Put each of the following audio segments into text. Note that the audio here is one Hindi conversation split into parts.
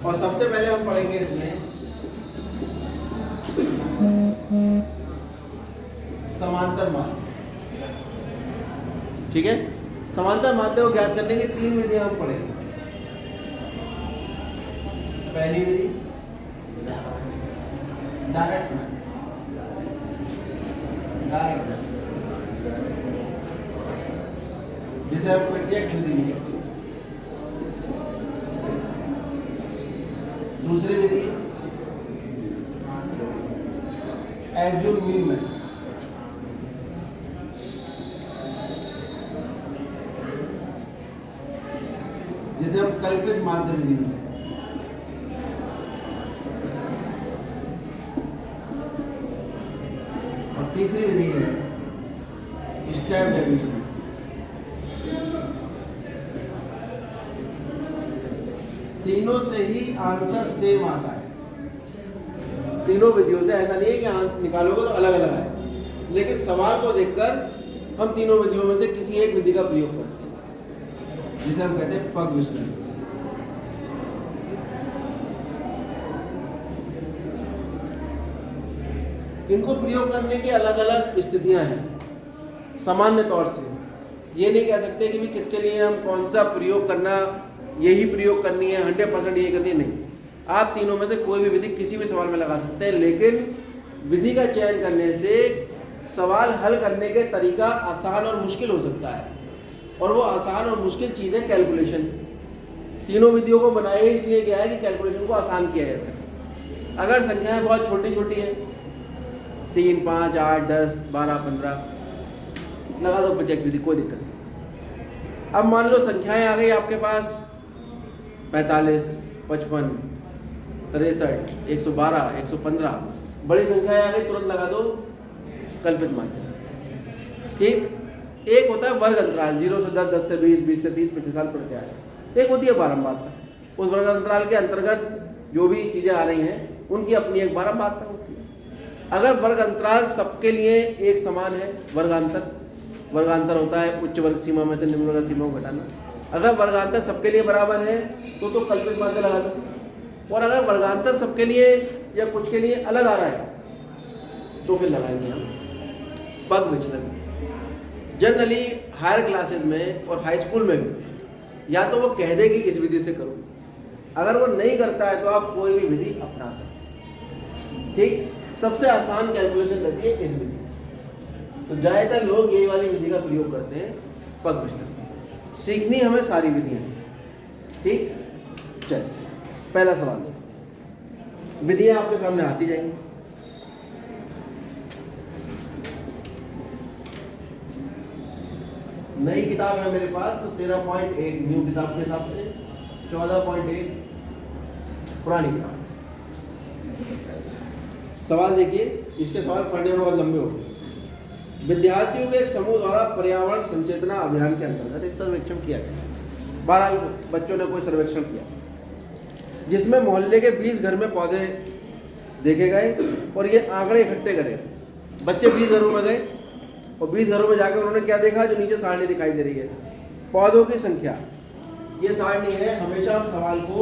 और सबसे पहले हम पढ़ेंगे इसमें समांतर माध्य। ठीक है, समांतर माध्य को ज्ञात करने की 3 विधियां हम पढ़ेंगे। पहली विधि डायरेक्ट जिसे हम प्रत्यक्ष विधि भी कहते हैं। दूसरी विधि एब्सोल्यूट मीन मेथड, जिसे हम कल्पित माध्य विधि में कहते हैं। और तीसरी विधि है स्टेप डेफिनेशन। तीनों से ही आंसर सेम आता है। तीनों विधियों से ऐसा नहीं है कि आंसर निकालोगे तो अलग अलग आए, लेकिन सवाल को देखकर हम तीनों विधियों में से किसी एक विधि का प्रयोग करते हैं, जिसे हम कहते हैं पग विश्लेषण। इनको प्रयोग करने की अलग अलग स्थितियां हैं। सामान्य तौर से ये नहीं कह सकते कि भी किसके लिए हम कौन सा प्रयोग करना, यही प्रयोग करनी है 100% ये करनी है, नहीं। आप तीनों में से कोई भी विधि किसी भी सवाल में लगा सकते हैं, लेकिन विधि का चयन करने से सवाल हल करने के तरीका आसान और मुश्किल हो सकता है, और वो आसान और मुश्किल चीज़ है कैलकुलेशन। तीनों विधियों को बनाया इसलिए गया है कि कैलकुलेशन को आसान किया जा सके। अगर संख्याएं बहुत छोटी छोटी हैं, 3, 5, 8, 10, 12, 15 लगा दो प्रत्यक्ष विधि, कोई दिक्कत नहीं। अब मान लो संख्याएं आ गई आपके पास 45, 55, 63, 112, 115, बड़ी संख्याएं आ गई, तुरंत लगा दो कल्पित माध्य। ठीक, एक होता है वर्ग अंतराल 0 से 10, 10 से 20, 20 से 30, 25 साल प्रत्याय। एक होती है बारंबारता। उस वर्ग अंतराल के अंतर्गत जो भी चीज़ें आ रही हैं उनकी अपनी एक बारंबारता होती है। अगर वर्ग अंतराल सबके लिए एक समान है, वर्गांतर होता है उच्च वर्ग सीमा में से निम्न वर्ग सीमा को घटाना। अगर वर्गांतर सबके लिए बराबर है तो कल्पित माध्य लगा दो, और अगर वर्गांतर सबके लिए या कुछ के लिए अलग आ रहा है तो फिर लगाएंगे हम पग विचलन। जनरली हायर क्लासेस में और हाई स्कूल में भी या तो वो कह देगी इस विधि से करो, अगर वो नहीं करता है तो आप कोई भी विधि अपना सकते। ठीक, सबसे आसान कैलकुलेशन रहती है इस विधि से, तो ज़्यादातर लोग यही वाली विधि का प्रयोग करते हैं, पग विचलन। सीखनी हमें सारी विधियाँ। ठीक, चलिए पहला सवाल देखते हैं। विधियाँ आपके सामने आती जाएंगी। नई किताब है मेरे पास तो 13.1 न्यू किताब के हिसाब से, 14.1 पुरानी किताब। सवाल देखिए, इसके सवाल पढ़ने में बहुत लंबे होते हैं। विद्यार्थियों के एक समूह द्वारा पर्यावरण संचेतना अभियान के अंतर्गत एक सर्वेक्षण किया गया। 12 बच्चों ने कोई सर्वेक्षण किया जिसमें मोहल्ले के 20 घर में पौधे देखे गए और ये आंकड़े इकट्ठे करे। बच्चे 20 घरों में गए और 20 घरों में जाकर उन्होंने क्या देखा, जो नीचे सारणी दिखाई दे रही है, पौधों की संख्या। ये सारणी है, हमेशा हम सवाल को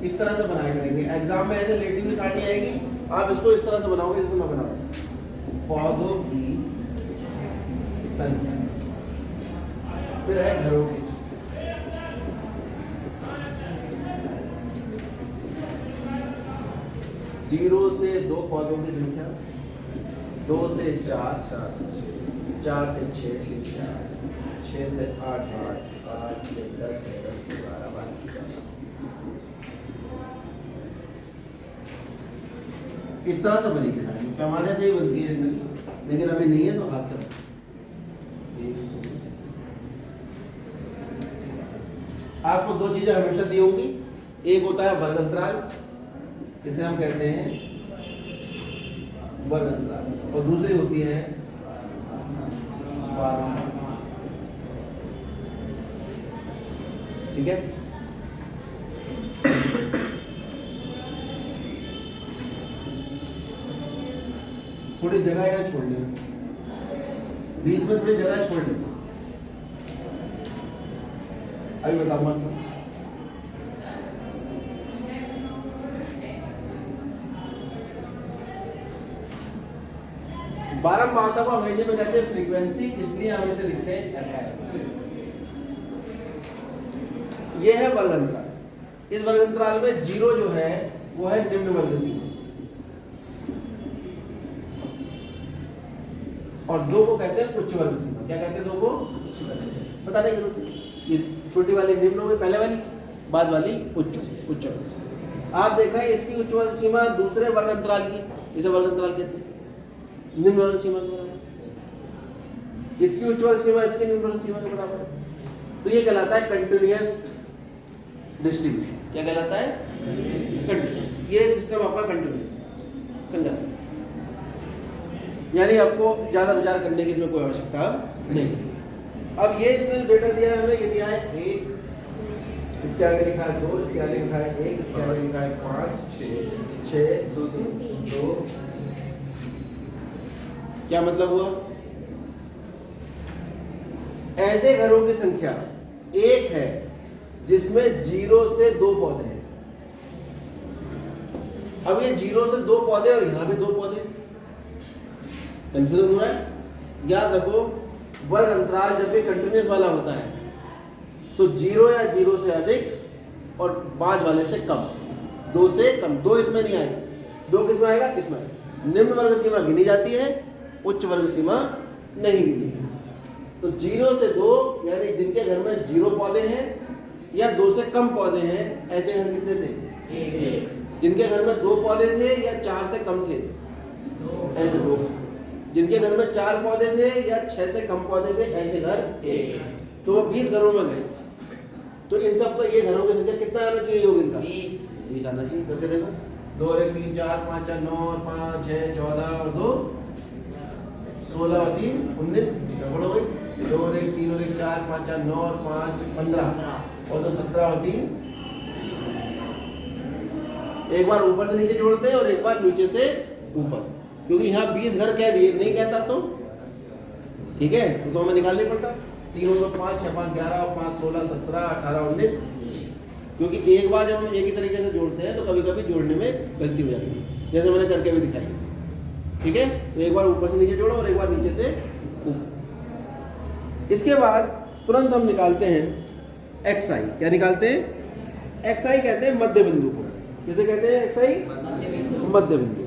इस तरह से बनाया करेंगे। एग्जाम में ऐसे लेटी हुई सारणी आएगी, आप इसको इस तरह से बनाओगे जैसे मैं बनाऊंगा। पौधों की संख्या, फिर है घरों की संख्या। 0 से 2 पौधों की संख्या, 2 से 4, 4 से 6, 6 से 8, 8 से 10, 10 से 12, 12 से 14। इस तरह से बनेगी सारणी, पैमाने से ही बनती है, लेकिन अभी नहीं है तो हाथ से। आपको 2 चीजें हमेशा दी होंगी, एक होता है वर्ग अंतराल, इसे हम कहते हैं वर्ग अंतराल, और दूसरी होती है बारंबार। ठीक है, थोड़ी जगह यहाँ छोड़ लेना, बीच में थोड़ी जगह छोड़ लेना। अभी बताऊंगा तो बारंबारता को अंग्रेजी में कहते हैं फ्रीक्वेंसी, इसलिए हम इसे लिखते हैं एफ। ये है वर्ग अंतराल। इस वर्ग अंतराल में 0 जो है वो है निम्न वर्ग सीमा, और 2 को कहते हैं उच्च वर्ग सीमा। क्या कहते हैं 2 को? बताने की जरूरत नहीं। ये छोटी वाली निम्न हो गई, पहले वाली, बाद वाली उच्च वर्ग सीमा। आप देख रहे हैं इसकी उच्च वर्ग सीमा दूसरे वर्ग अंतराल की, इसे वर्ग अंतराल कहते हैं, निम्न वर्ग सीमा के बराबर। इसकी उच्च वर्ग सीमा इसकी निम्न वर्ग सीमा के बराबर है। तो ये कहलाता है कंटिन्यूअस डिस्ट्रीब्यूशन। क्या कहलाता है? कंटिन्यूअस। ये सिस्टम आपका कंटिन्यूअस संगत, यानी आपको ज्यादा विचार करने की इसमें कोई आवश्यकता नहीं। अब ये इसने डेटा दिया है हमें, ये दिया है 1, इसके आगे लिखा है 2, इसके आगे लिखा है 1, इसके आगे लिखा है 5, 6, 2। क्या मतलब हुआ? ऐसे घरों की संख्या 1 है जिसमें 0 से 2 पौधे हैं। अब ये 0 से 2 पौधे और यहां भी 2 पौधे, कंफ्यूजन हो रहा है? याद रखो, वर्ग अंतराल जब भी कंटिन्यूअस वाला होता है तो 0 या 0 से अधिक और बाद वाले से कम, 2 से कम। 2 इसमें नहीं आएगा, 2 किस में आएगा? इसमें। निम्न वर्ग सीमा गिनी जाती है, उच्च वर्ग सीमा नहीं गिनी। तो 0 से 2 यानी जिनके घर में 0 पौधे हैं या 2 से कम पौधे हैं, ऐसे घर कितने थे? 1। जिनके घर में 2 पौधे थे या 4 से कम थे, ऐसे 2। जिनके घर में 4 पौधे थे या 6 से कम पौधे थे, ऐसे घर 1। तो वो 20 घरों में गए। तो इन सब का ये घरों की संख्या कितना आना चाहिए? योग इनका 20 आना चाहिए। करके देखो, 2 और 1 3 4 5 4 9 और 5 6 14 और 2 16 और 3 19। डबल हो गई। 2 और 1 3 और 1 4 5 4 9 और 5 15 और 2 17 और 3। एक बार ऊपर से नीचे जोड़ते हैं और एक बार नीचे से ऊपर, क्योंकि यहाँ 20 घर कह दिए, नहीं कहता तो ठीक है, तो हमें निकालना ही पड़ता। 3 और 2 5 6 5 11 और 5 16 17 18 19। क्योंकि एक बार जब हम एक ही तरीके से जोड़ते हैं तो कभी कभी जोड़ने में गलती हो जाती है, जैसे मैंने करके भी दिखाई। ठीक है, तो एक बार ऊपर से नीचे जोड़ो और एक बार नीचे से ऊपर। इसके बाद तुरंत हम निकालते हैं xi। क्या निकालते हैं? xi कहते हैं मध्य बिंदु को। किसे कहते हैं xi? मध्य बिंदु।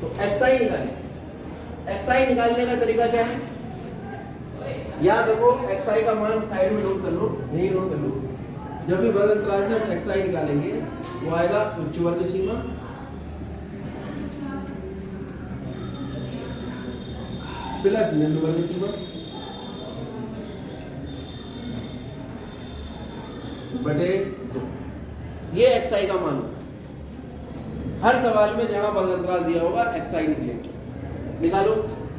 तो xi निकालें। xi निकालने का तरीका क्या है? याद रखो, xi का मान साइड में नोट कर लो, यही नोट कर लो। जब भी वर्ग अंतराल से हम xi निकालेंगे वो आएगा उच्च वर्ग सीमा प्लस निम्न वर्ग सीमा बटे 2। ये xi का मान होगा। हर सवाल में जहां वर्ग अंतराल दिया होगा xi निकलेगा। निकालो।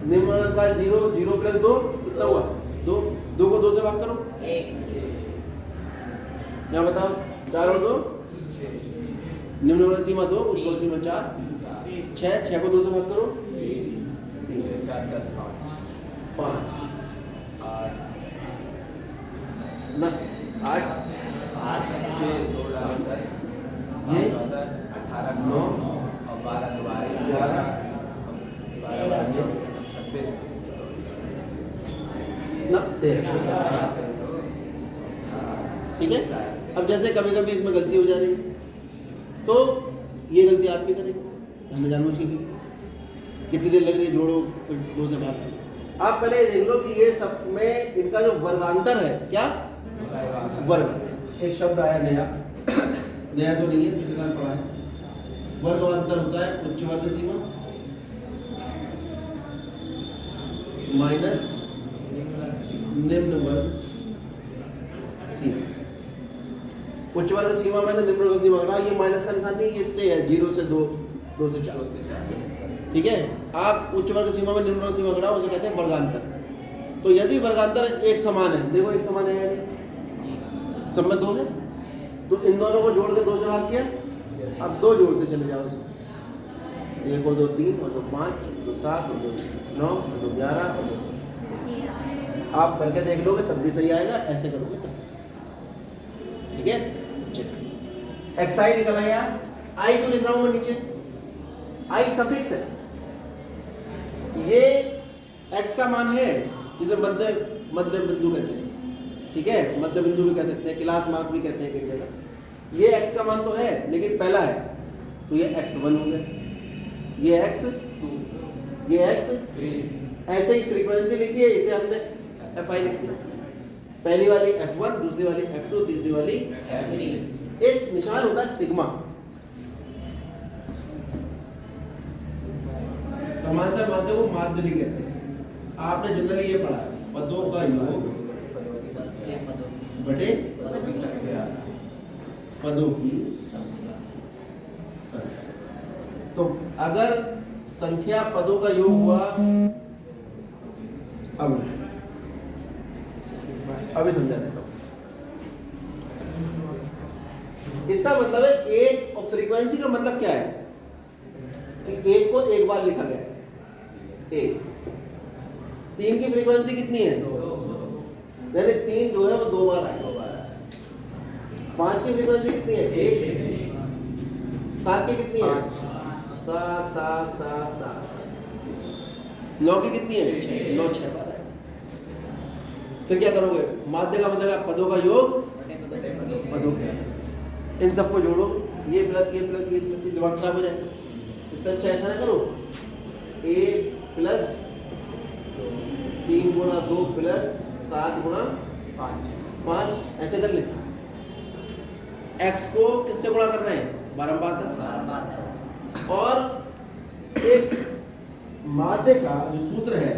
निम्न वर्ग अंतराल 0, 0 प्लस 2 कितना हुआ? 2। 2 को 2 से भाग करो, 1। क्या बताओ? 4 और 2 निम्न वर्ग सीमा 2, उच्च वर्ग सीमा 4। 6, 6 को 2 से भाग करो, 3 4 10 5 8 6 2 10 ये 18 9 और 12 दोबारा 11 12 26 ठीक है। अब जैसे कभी कभी इसमें गलती हो जा रही है तो ये गलती आप भी करेंगे, हमने जानबूझ के भी। कितनी देर लग रही है? जोड़ो, फिर 2 से भाग। आप पहले ये देख लो कि ये सब में इनका जो वर्गांतर है, क्या वर्ग, एक शब्द आया नया, नया तो नहीं है, पिछले साल पढ़ा है। वर्गांतर होता है उच्च वर्ग सीमा माइनस निम्न वर्ग सीमा। उच्च वर्ग सीमा में निम्न वर्ग सीमा रहा, ये माइनस का निशान नहीं, ये से है 0 से 2, 2 से 4। ठीक है, आप उच्च वर्ग सीमा में निम्न वर्ग सीमा कराओ, उसे कहते हैं वर्गांतर। तो यदि वर्गांतर एक समान है, देखो एक समान है यानी सब में 2 है, तो इन दोनों को जोड़ के 2 से भाग किया। अब 2 जोड़ते चले जाओ इसमें, 1 और 2 3 और 2 5 और 2 7 और 2 9 और 2 11 और 2। आप करके देख लोगे तब भी सही आएगा, ऐसे करोगे तब भी सही। ठीक है, xi निकल आया। आई क्यों लिख रहा हूं मैं नीचे? आई सफिक्स है। ये x का मान है, इधर मध्य बिंदु कहते हैं, ठीक है, मध्य बिंदु भी कह सकते हैं, क्लास मार्क भी कहते हैं कई जगह। ये x का मान तो है लेकिन पहला है, तो ये x1 हो गया, ये x2, ये x, ऐसे ही फ्रीक्वेंसी लिखी है, इसे हमने fi लिख दिया। पहली वाली f1, दूसरी वाली f2, तीसरी वाली f3। एक निशान होता है सिग्मा, समांतर माध्य को माध्य भी कहते हैं। आपने जनरली ये पढ़ा है, पदों का योग बटे पदों की संख्या। तो अगर संख्या पदों का योग हुआ, अभी समझा देता हूं। इसका मतलब है एक, और फ्रीक्वेंसी का मतलब क्या है कि एक को एक बार लिखा गया, एक। 3 की फ्रीक्वेंसी कितनी है? यानी 3 जो है वो 2 बार आएगा। 5 की फ्रीक्वेंसी कितनी है? 1। 7 की कितनी है? 7। 9 की कितनी है? 9 6 बार आएगा। फिर क्या करोगे? माध्य का मतलब पदों का योग पदों के, इन सबको जोड़ो, ये प्लस ये प्लस ये प्लस, ये दिमाग खराब हो जाएगा। इससे अच्छा ऐसा ना करो, 1 प्लस 3 गुणा 2 प्लस 7 गुणा 5, ऐसे कर ले। x को किससे गुणा कर रहे हैं? बारंबार। और एक माध्य का जो सूत्र है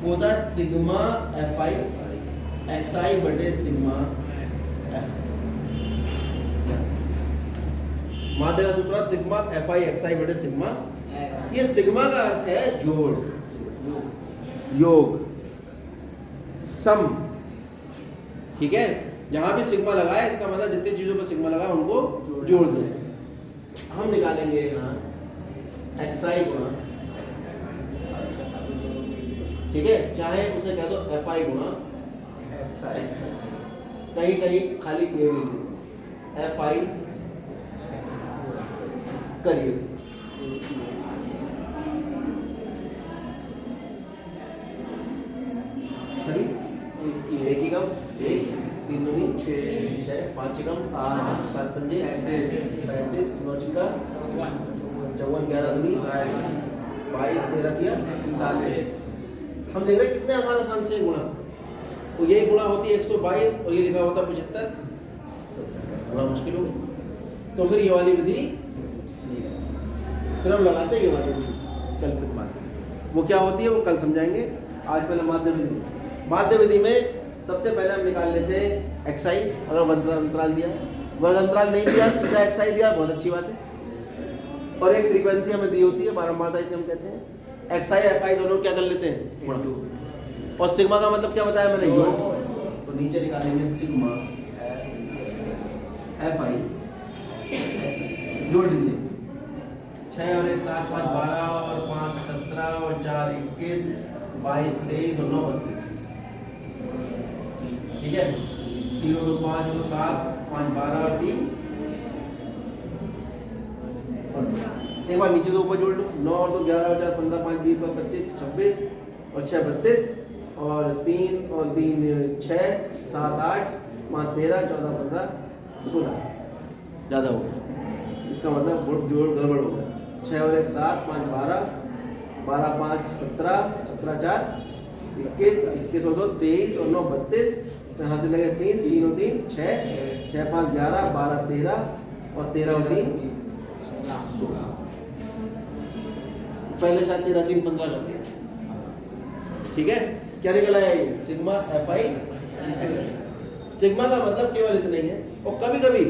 वो होता है सिग्मा fi xi बटे सिग्मा f। माध्य का सूत्र सिग्मा fi xi बटे सिग्मा। ये सिग्मा का अर्थ है जोड़, योग, सम, ठीक है। जहां भी सिग्मा लगा है इसका मतलब जितनी चीजों पर सिग्मा लगा उनको जोड़ दो। हम निकालेंगे यहाँ xi गुणा, ठीक है, चाहे उसे कह दो fi गुणा x, कहीं कहीं खाली के भी fi करिए। एक ही कम, 1 3 दूनी 6 5 ही कम 8 7 पंजे 35 9 छिका 54 11 दूनी 22 13 तिया 45। हम देख रहे हैं कितने आसान से गुणा, तो ये गुणा होती है 122 और ये लिखा होता है 75, बड़ा मुश्किल हो गया। तो फिर ये वाली विधि, फिर हम लगाते हैं ये वाली विधि कल्पित माध्य। वो क्या होती है वो कल समझाएंगे। आज पहले माध्य विधि। माध्य विधि में सबसे पहले हम निकाल लेते हैं xi। अगर वर्ग अंतराल दिया, वर्ग अंतराल नहीं दिया, सीधा xi दिया, बहुत अच्छी बात है। और एक फ्रीक्वेंसी हमें दी होती है, बारंबारता इसे हम कहते हैं। xi fi दोनों क्या कर लेते हैं? गुणा। और सिग्मा का मतलब क्या बताया मैंने? योग। तो नीचे निकालेंगे सिग्मा fi, जोड़ लीजिए, 6 और 1 7 5 12 और 5 17 और 4 21 22 23 और 9 32, ठीक है। 3 और 2 5 और 2 7 5 12 और 3। एक बार नीचे से ऊपर जोड़ लो, 9 और 2 11 और 4 15 5 20 25 26 और 6 32 और 3 और 3 6 7 8 5 13 14 15 16, ज़्यादा हो गया। इसका मतलब बहुत जोड़ गड़बड़ हो गया। 6 और 1 7 5 12 12 5 17 17 4 21 21 और 2 23 और 9 32, यहाँ से लगे 3 3 और 3 6 6 5 11 12 13 और 13 और 3 16। पहले शायद 13 3 15 कर दिया, ठीक है। क्या निकला है? Sigma fi। सिग्मा का मतलब केवल इतना ही है, और कभी कभी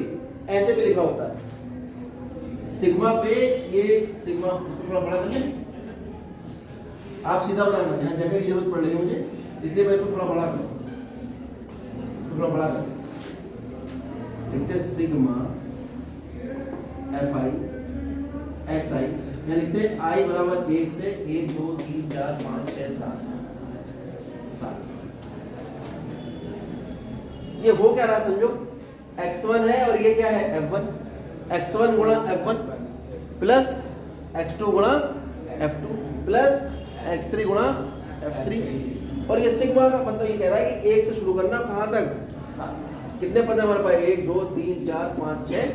ऐसे भी लिखा होता है सिग्मा पे, ये सिग्मा उसको थोड़ा बड़ा करिए, आप सीधा बनाना, यहाँ जगह की जरूरत पड़ रही है मुझे, इसलिए मैं इसको थोड़ा बड़ा करूँ, थोड़ा बड़ा कर लिखते सिग्मा fi xi, यहाँ लिखते i बराबर 1 से 1 2 3 4 5 6 7 7। ये ये हो क्या रहा समझो, x1 है और ये क्या है f1, x1 गुणा f1 प्लस x2 गुणा f2 प्लस x3 गुणा f3। और ये सिग्मा का मतलब ये कह रहा है कि 1 से शुरू करना, कहाँ तक, कितने पद है हमारे पास, 1 2 3 4 5 6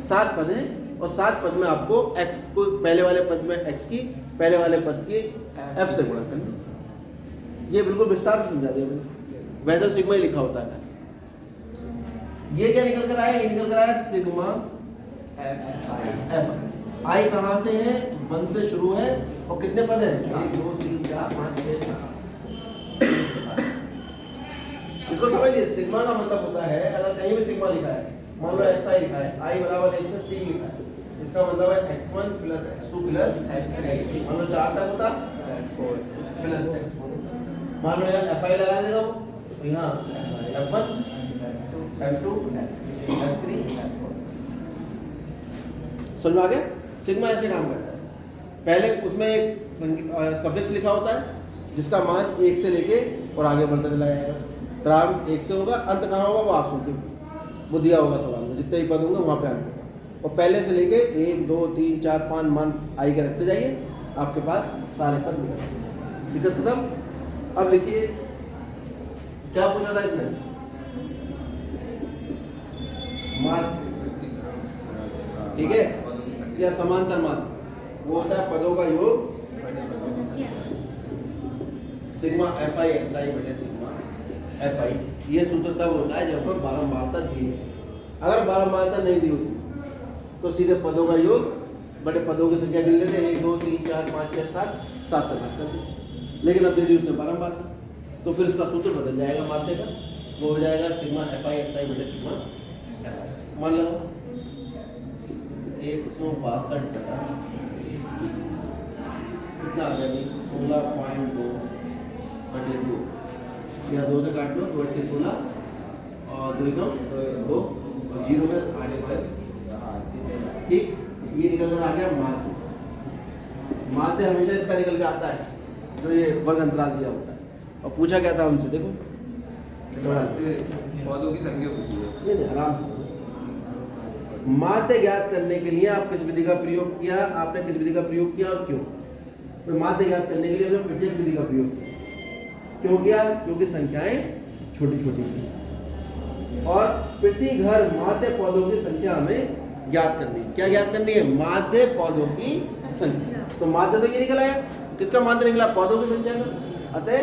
7 पद हैं। और 7 पद में आपको x को पहले वाले पद में x की, पहले वाले पद की f से गुणा करना। ये बिल्कुल विस्तार से समझा दिया मैंने, वैसे सिग्मा ही लिखा होता है। ये क्या निकल कर आया, ये निकल कर आया सिग्मा f। आई कहाँ से है, 1 से शुरू है और कितने पद हैं, 1 2 3 4 5 6 7। इसको समझिए, सिग्मा का मतलब होता है, अगर कहीं भी सिग्मा लिखा है, मान लो xi लिखा है, i बराबर 1 से 3 लिखा है, इसका मतलब है x1 plus x2 plus x3। मान लो 4 तक होता प्लस x4। मान लो यहाँ fi लगा देगा वो, तो यहाँ f1 f2 f3 f4। समझ में आ गया, सिग्मा ऐसे काम करता है। पहले उसमें एक सफिक्स लिखा होता है जिसका मान 1 से लेके और आगे बढ़ता चला जाएगा। प्रारंभ 1 से होगा, अंत कहाँ होगा वो आप सोचो, वो दिया होगा सवाल में, जितने भी पद होंगे वहाँ पे अंत होगा। और पहले से लेके 1 2 3 4 5 मान आई के रखते जाइए, आपके पास सारे पद निकल। दिक्कत खत्म। अब लिखिए क्या पूछा था इसमें, मात, ठीक है, या समांतर मात, वो होता है पदों का योग सिग्मा fi xi बटे सिग्मा fi। ये सूत्र तब होता है जब हम बारंबारता दी है। अगर बारंबारता नहीं दी होती तो सीधे पदों का योग बटे पदों की संख्या गिन लेते, 1 2 3 4 5 6 7 से भाग कर देते। लेकिन अब दे दी उसने बारंबारता, तो फिर उसका सूत्र बदल जाएगा मात्रे का, वो हो जाएगा सिग्मा fi xi बटे सिग्मा fi। मान लो 162 कितना आ गया, 16.2 बटे 2, या 2 से काट लो, 2 बटे 16 और 2 कम 2 और 0 में 8 प्लस, ठीक। ये निकल कर आ गया माध्य। माध्य हमेशा इसका निकल के आता है जो ये वर्ग अंतराल दिया होता है। और पूछा क्या था हमसे, देखो पदों की संख्या पूछी है। नहीं आराम से। माध्य ज्ञात करने के लिए आप किस विधि का प्रयोग किया, आपने किस विधि का प्रयोग किया और क्यों। तो माध्य ज्ञात करने के लिए हमने प्रत्येक विधि का प्रयोग किया। क्यों किया, क्योंकि संख्याएं छोटी छोटी थी और प्रति घर माध्य पौधों की संख्या हमें ज्ञात करनी है। क्या ज्ञात करनी है, माध्य पौधों की संख्या। तो माध्य तो ये निकल आया, किसका माध्य निकला, पौधों की संख्या का। अतः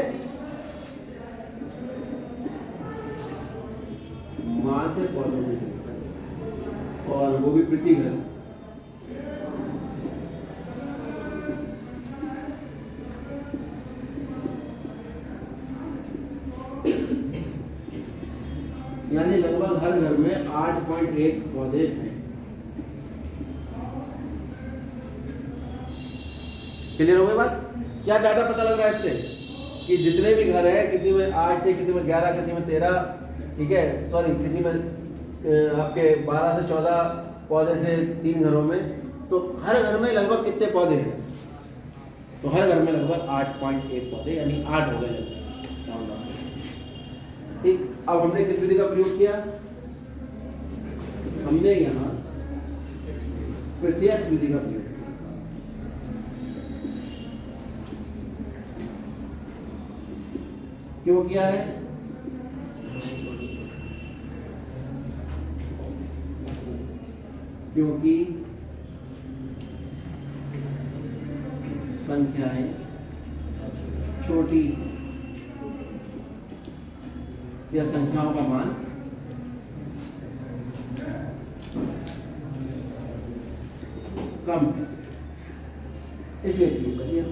माध्य पौधों की संख्या, और वो भी प्रति घर। यानी लगभग हर घर में 8.1 पौधे हैं। क्लियर हो गई बात। क्या डाटा पता लग रहा है इससे कि जितने भी घर है, किसी में 8 थे, किसी में 11, किसी में 13, ठीक है, सॉरी किसी में आपके 12 से 14 पौधे थे 3 घरों में, तो हर घर में लगभग कितने पौधे हैं, तो हर घर में लगभग 8.1 पौधे, यानी 8 हो गए लगभग। ठीक। अब हमने किस विधि का प्रयोग किया, हमने यहाँ प्रत्यक्ष विधि का प्रयोग किया। क्यों किया है, क्योंकि संख्याएं छोटी या संख्याओं का मान कम है, इसलिए प्रयोग कर लिया।